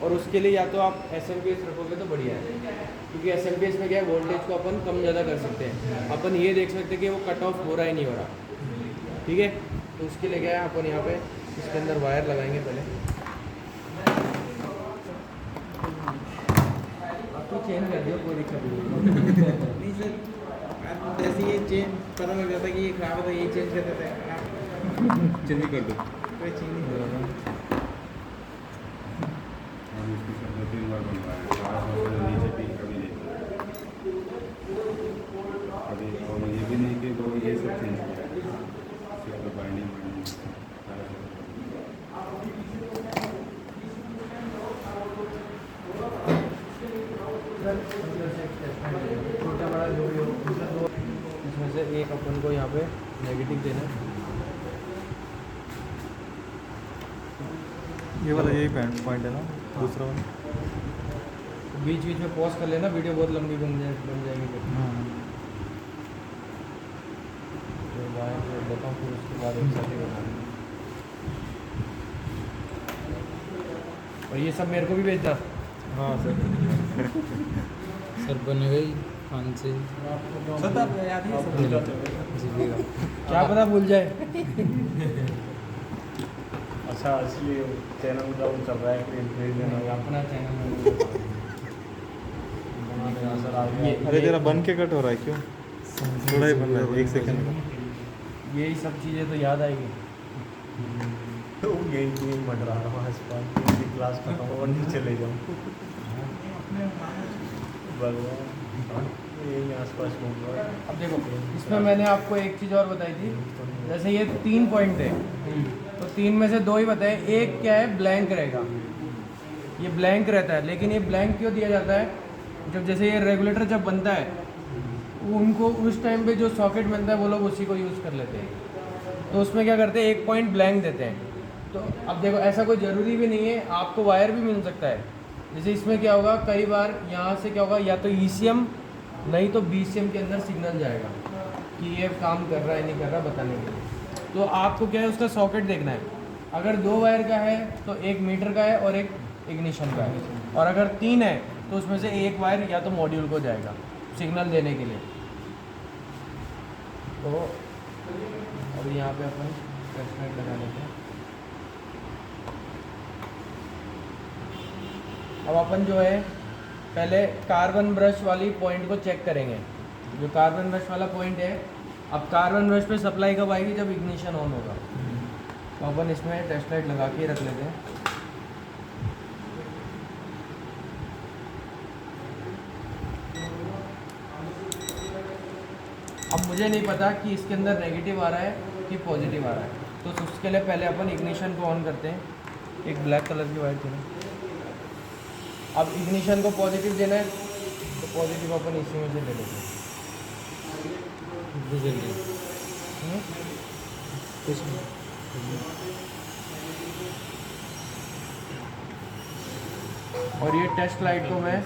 और उसके लिए या तो आप एसएमपीएस रखोगे तो बढ़िया है, क्योंकि एसएमपीएस में क्या है, वोल्टेज को अपन कम ज़्यादा कर सकते हैं, अपन ये देख सकते हैं कि वो कट ऑफ हो रहा है नहीं हो रहा, ठीक है। तो उसके लिए क्या है, अपन यहाँ पे इसके अंदर वायर लगाएंगे पहले, आपको चेंज कर दियो, कोई दिक्कत नहीं सर, आप जैसे ये चेंज पता लग जाता है कि ये खराब है तो ये चेंज कर देते हैं, चेंज कर दो। कोई चेंज नहीं कर रहा। नीचे भी कभी देखो अभी, और ये भी नहीं कि वो ये सब चेंज किया है, सिर्फ बाइंडिंग छोटा बड़ा जो भी हो, इसमें से एक अपन को यहाँ पे नेगेटिव देना है। ये वाला यही पॉइंट है ना, दूसरा वाला बीच बीच में पॉज कर लेना, वीडियो बहुत लंबी बन जाएगी फिर। तो वायर जोड़ देता हूँ, फिर उसके बाद एक साथ ही बनाना। और ये सब मेरे को भी भेजना। हाँ सर। सर बन गई 5 से क्या पता भूल जाए। अच्छा इसलिए चैनल डाउन चल रहा है, भेज देना अपना चैनल अरे जरा बन के कट हो रहा है क्यों? थोड़ा ही बन रहा है, 1 सेकंड में। यही सब चीज़ें तो याद आएगी। तो यही मट रहा हूँ आसपास, क्लास खत्म हो और नहीं चले जाऊँ भगवान, यही आसपास घूम रहा है। अब देखो, इसमें मैंने आपको एक चीज़ और बताई थी, जैसे ये 3 पॉइंट है, तो 3 में से 2 ही बताए। एक क्या है, ब्लैंक रहेगा, ये ब्लैंक रहता है। लेकिन ये ब्लैंक क्यों दिया जाता है, जब जैसे ये रेगुलेटर जब बनता है, उनको उस टाइम पे जो सॉकेट बनता है वो लोग उसी को यूज़ कर लेते हैं, तो उसमें क्या करते हैं, 1 पॉइंट ब्लैंक देते हैं। तो अब देखो, ऐसा कोई ज़रूरी भी नहीं है, आपको वायर भी मिल सकता है। जैसे इसमें क्या होगा, कई बार यहाँ से क्या होगा, या तो ECM नहीं तो BCM के अंदर सिग्नल जाएगा कि ये काम कर रहा है नहीं कर रहा बताने के लिए। तो आपको क्या है, उसका सॉकेट देखना है। अगर 2 वायर का है तो 1 मीटर का है और 1 इग्निशन का है, और अगर 3 है तो उसमें से 1 वायर या तो मॉड्यूल को जाएगा सिग्नल देने के लिए। तो अब यहाँ पे अपन टेस्टनेट लगा लेते हैं। अब अपन जो है पहले कार्बन ब्रश वाली पॉइंट को चेक करेंगे। जो कार्बन ब्रश वाला पॉइंट है, अब कार्बन ब्रश पे सप्लाई कब आएगी, जब इग्निशन ऑन होगा। तो अपन इसमें टेस्ट लाइट लगा के रख लेते हैं। अब मुझे नहीं पता कि इसके अंदर नेगेटिव आ रहा है कि पॉजिटिव आ रहा है, तो उसके लिए पहले अपन इग्निशन को ऑन करते हैं। एक ब्लैक कलर की वायर देना। अब इग्निशन को पॉजिटिव देना है, तो पॉजिटिव अपन इसी में से ले लेते हैं। और ये टेस्ट लाइट को मैं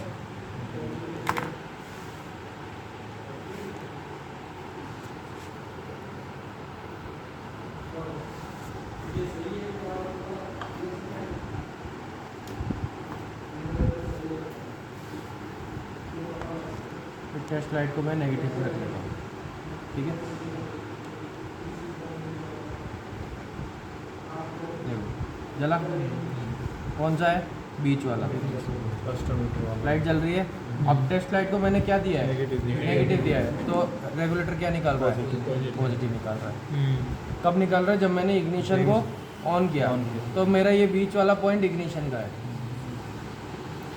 फिर टेस्ट लाइट को मैं नेगेटिव पे रख लेता हूँ, ठीक है। देखो जला, कौन सा है? बीच वाला, लाइट जल रही है। अब टेस्ट लाइट को मैंने क्या दिया है? नेगेटिव दिया है, तो रेगुलेटर क्या निकाल रहा है? पॉजिटिव निकाल रहा है। कब निकाल रहा है? जब मैंने इग्निशन को ऑन किया, तो मेरा ये बीच वाला पॉइंट इग्निशन का है।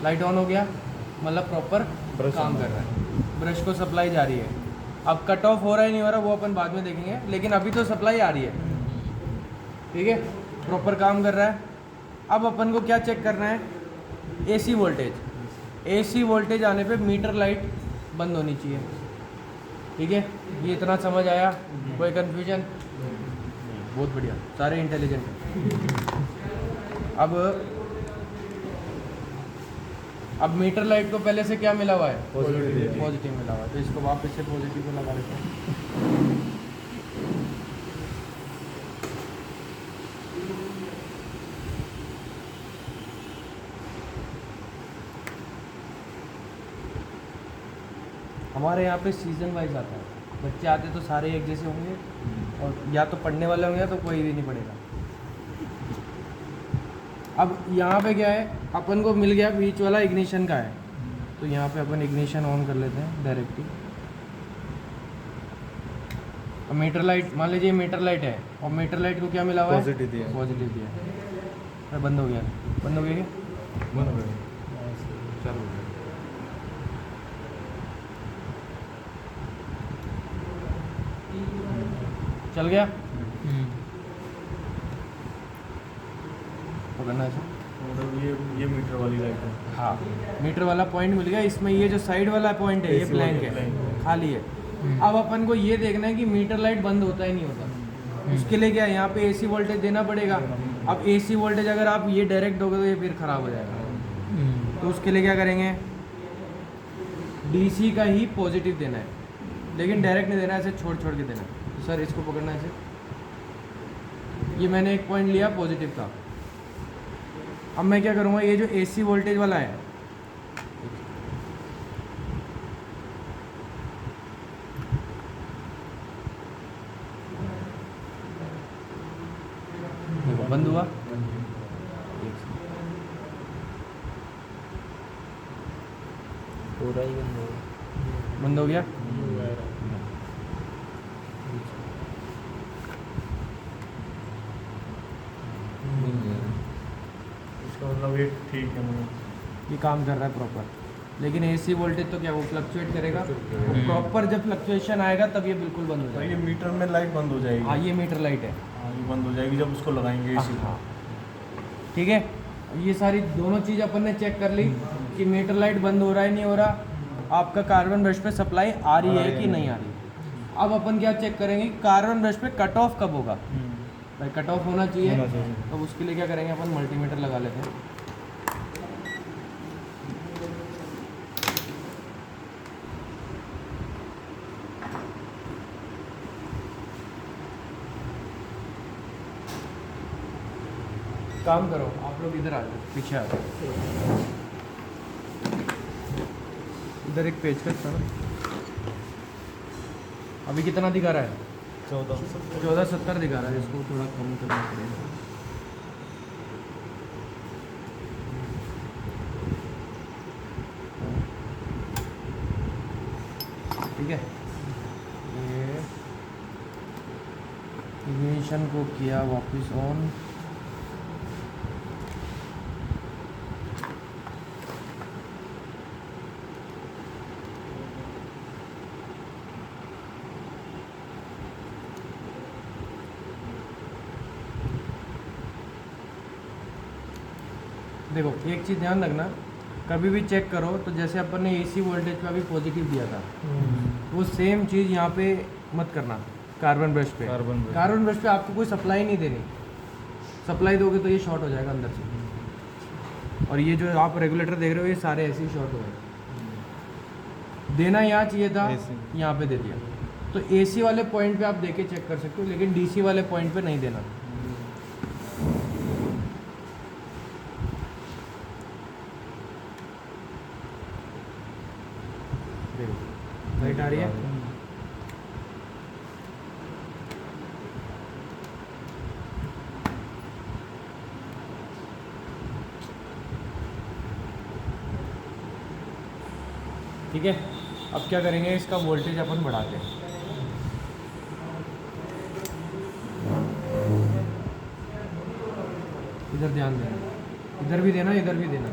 लाइट ऑन हो गया, मतलब प्रॉपर काम कर रहा है, ब्रश को सप्लाई जा रही है। अब कट ऑफ हो रहा है नहीं हो रहा वो अपन बाद में देखेंगे, लेकिन अभी तो सप्लाई आ रही है, ठीक है, प्रॉपर काम कर रहा है। अब अपन को क्या चेक करना है? AC voltage. एसी वोल्टेज आने पे मीटर लाइट बंद होनी चाहिए, ठीक है। ये इतना समझ आया? कोई कन्फ्यूजन? बहुत बढ़िया, सारे इंटेलिजेंट हैं। अब मीटर लाइट को पहले से क्या मिला हुआ है? पॉजिटिव मिला हुआ है, तो इसको वापस से पॉजिटिव पे लगा लेते हैं। हमारे यहाँ पे सीज़न वाइज आता है, बच्चे आते तो सारे एक जैसे होंगे, और या तो पढ़ने वाले होंगे तो कोई भी नहीं पढ़ेगा। अब यहाँ पे क्या है? अपन को मिल गया बीच वाला इग्निशन का है, तो यहाँ पे अपन इग्निशन ऑन कर लेते हैं डायरेक्टली। अब मीटर लाइट, मान लीजिए मीटर लाइट है, और मीटर लाइट को क्या मिला हुआ है? पॉजिटिव दिया है। पॉजिटिव दिया है। अरे बंद हो गया, बंद हो गया क्या? बंद हो गया, चालू हो गया। चल गया? पकड़ना ऐसे, मतलब ये मीटर वाली लाइट है। हाँ, मीटर वाला पॉइंट मिल गया। इसमें ये जो साइड वाला पॉइंट है ये AC ब्लैंक वाला है, blank खाली है। अब अपन को ये देखना है कि मीटर लाइट बंद होता ही नहीं होता। उसके लिए क्या है? यहाँ पे एसी वोल्टेज देना पड़ेगा। अब एसी वोल्टेज अगर आप ये डायरेक्ट दोगे तो ये फिर ख़राब हो जाएगा, तो उसके लिए क्या करेंगे? डीसी का ही पॉजिटिव देना है, लेकिन डायरेक्ट नहीं देना है, ऐसे छोड़ छोड़ के देना है। तो सर इसको पकड़ना है ऐसे, ये मैंने एक पॉइंट लिया पॉजिटिव का। अब मैं क्या करूँगा? ये जो एसी वोल्टेज वाला है, देखो बंद हुआ, पूरा ही बंद हो गया। इसका मतलब ये ठीक है, मतलब ये काम कर रहा है प्रॉपर। लेकिन एसी वोल्टेज तो क्या वो फ्लक्चुएट करेगा, प्रॉपर जब फ्लक्चुएशन आएगा तब ये बिल्कुल बंद हो तो ये जाएगा। मीटर में लाइट बंद हो जाएगी। हाँ, ये मीटर लाइट है। हाँ, ये बंद हो जाएगी जब उसको लगाएंगे एसी। हाँ, ठीक है। ये सारी दोनों चीज़ अपन ने चेक कर ली कि मीटर लाइट बंद हो रहा है नहीं हो रहा, आपका कार्बन ब्रश पे सप्लाई आ रही है कि नहीं आ रही। अब अपन क्या चेक करेंगे? कार्बन ब्रश पे कट ऑफ कब होगा? भाई कट ऑफ होना चाहिए, होना चाहिए। तो उसके लिए क्या करेंगे? अपन मल्टीमीटर लगा लेते हैं। काम करो आप लोग, इधर आ जाओ, पीछे आ जाओ। इधर एक पेज का था, अभी कितना दिखा रहा है? 1470 दिखा रहा है। इसको थोड़ा कम करना पड़ेगा। ठीक है, ये इग्निशन को किया वापस ऑन। देखो एक चीज़ ध्यान रखना, कभी भी चेक करो तो जैसे अपन ने एसी वोल्टेज पे अभी पॉजिटिव दिया था, वो सेम चीज़ यहाँ पे मत करना कार्बन ब्रश पे। कार्बन ब्रश पे आपको कोई सप्लाई नहीं देनी, सप्लाई दोगे तो ये शॉर्ट हो जाएगा अंदर से। और ये जो आप रेगुलेटर देख रहे हो ये सारे ऐसे ही शॉर्ट हो गए। देना यहाँ चाहिए था, यहाँ पे दे दिया। तो एसी वाले पॉइंट पे आप देके चेक कर सकते हो, लेकिन डीसी वाले पॉइंट पे नहीं देना। ठीक है, अब क्या करेंगे, इसका वोल्टेज अपन बढ़ाते हैं। इधर ध्यान देना, इधर भी देना, इधर भी देना।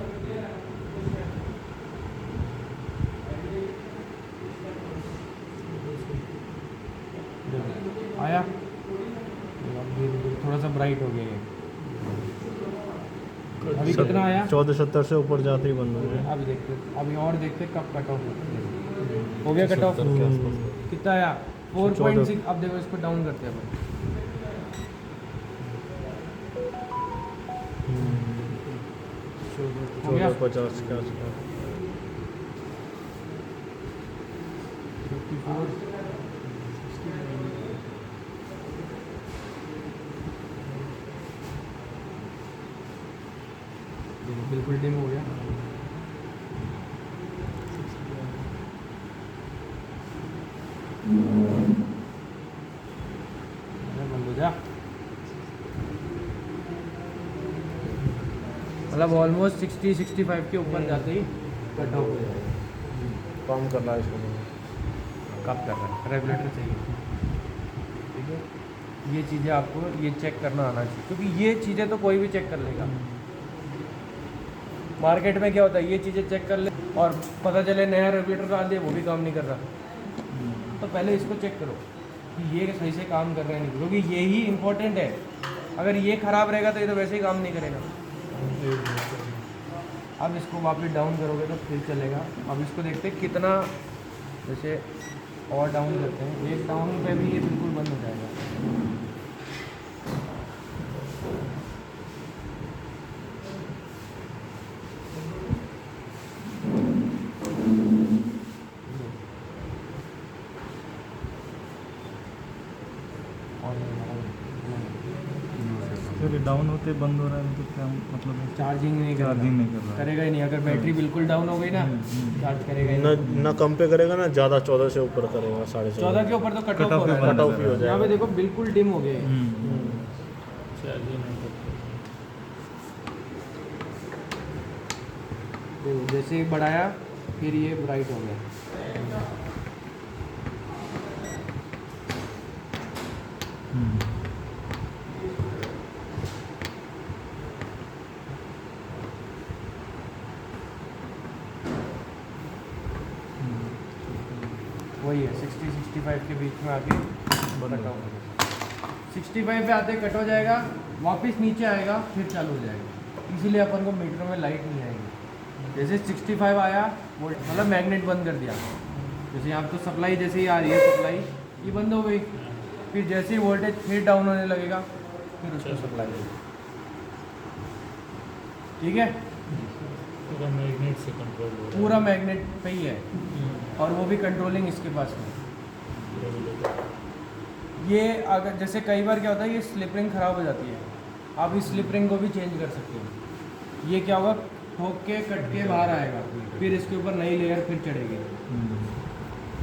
आया, थोड़ा सा ब्राइट हो गया ये। अभी कितना आया? 1470 से ऊपर जाते ही बंद हो गया। अभी देखते, अभी और देखते कब कट ऑफ हो गया। कट ऑफ कितना आया? 4.6। अब देखो इसको डाउन करते हैं अपन। हो गया 1450 के आसपास। 54। देखो बिल्कुल डिम हो गया। बंद हो जा, मतलब ऑलमोस्ट 60-65 के ऊपर जाते ही कट ऑफ हो जाएगा। काम कर रहा है इसको। कब कर रहा है? रेगुलेटर चाहिए, ठीक है। ये चीज़ें आपको ये चेक करना आना चाहिए, क्योंकि ये चीज़ें तो कोई भी चेक कर लेगा। मार्केट में क्या होता है, ये चीज़ें चेक कर ले और पता चले नया रेगुलेटर डाल दिया, वो भी काम नहीं कर रहा। तो पहले इसको चेक करो कि ये सही से काम कर रहे हैं नहीं, क्योंकि यही इम्पोर्टेंट है। अगर ये ख़राब रहेगा तो ये तो वैसे ही काम नहीं करेगा। अब इसको वापस डाउन करोगे तो फिर चलेगा। अब इसको देखते हैं कितना, जैसे और डाउन करते हैं, एक डाउन पे भी ये बिल्कुल बंद हो जाएगा। फिर डाउन होते बंद हो रहा है तो क्या मतलब है? चार्जिंग नहीं कर चार्जिंग रहा, नहीं कर रहा है। करेगा ही नहीं। अगर बैटरी बिल्कुल डाउन हो गई ना, चार्ज करेगा ही नहीं। ना कम पे करेगा ना ज़्यादा, 14 से ऊपर करेगा, 14.5। 14 के ऊपर तो कट ऑफ हो रहा है। कट ऑफ ही हो यहाँ पे जाएगा। देखो बिल्कुल डिम हो गए। देखो जैसे ही बढ़ाया फिर ये ब्राइट हो गया। वही है 60-65 के बीच में आके कट ऑफ हो जाएगा। 65 पे आते कट हो जाएगा, वापस नीचे आएगा, फिर चालू हो जाएगा। इसीलिए अपन को मीटर में लाइट नहीं आएगी। जैसे 65 आया वो मतलब मैग्नेट बंद कर दिया। जैसे यहाँ तो सप्लाई जैसे ही आ रही है, सप्लाई ये बंद हो गई, फिर जैसे ही वोल्टेज फिर डाउन होने लगेगा, फिर उसको सप्लाई होगी। ठीक है, पूरा मैग्नेट से कंट्रोल हो रहा पूरा मैग्नेट पे ही है, और वो भी कंट्रोलिंग इसके पास में। ये अगर जैसे कई बार क्या होता है, ये स्लिप रिंग ख़राब हो जाती है, आप इस स्लिप रिंग को भी चेंज कर सकते हो। ये क्या होगा, ठोक के कट के बाहर आएगा, फिर इसके ऊपर नई लेयर फिर चढ़ेगी।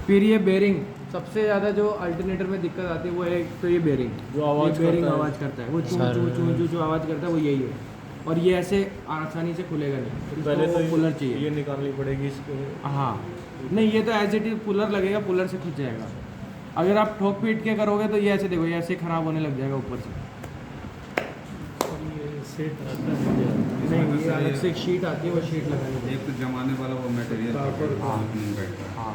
फिर ये बेरिंग, सबसे ज़्यादा जो अल्टरनेटर में दिक्कत आती है वो है, तो ये बेरिंग जो आवाज़ बेरिंग करता है। आवाज़ करता है, वो चू चू चू चू चू आवाज़ करता है, वो यही है। और ये ऐसे आसानी से खुलेगा नहीं, फिर इसको पहले तो पुलर चाहिए। ये निकालनी पड़ेगी इसको। हाँ, नहीं ये तो एज इट इज पुलर लगेगा, पुलर से खुद जाएगा। अगर आप ठोक पीट के करोगे तो ये ऐसे देखो, ये ऐसे ख़राब होने लग जाएगा ऊपर से। है। सेट आता है नहीं, ये अलग से एक शीट आती है, वो शीट लगानी पड़ेगी। एक तो जमाने वाला वो मटेरियल हाँ। नहीं बैठता। हाँ।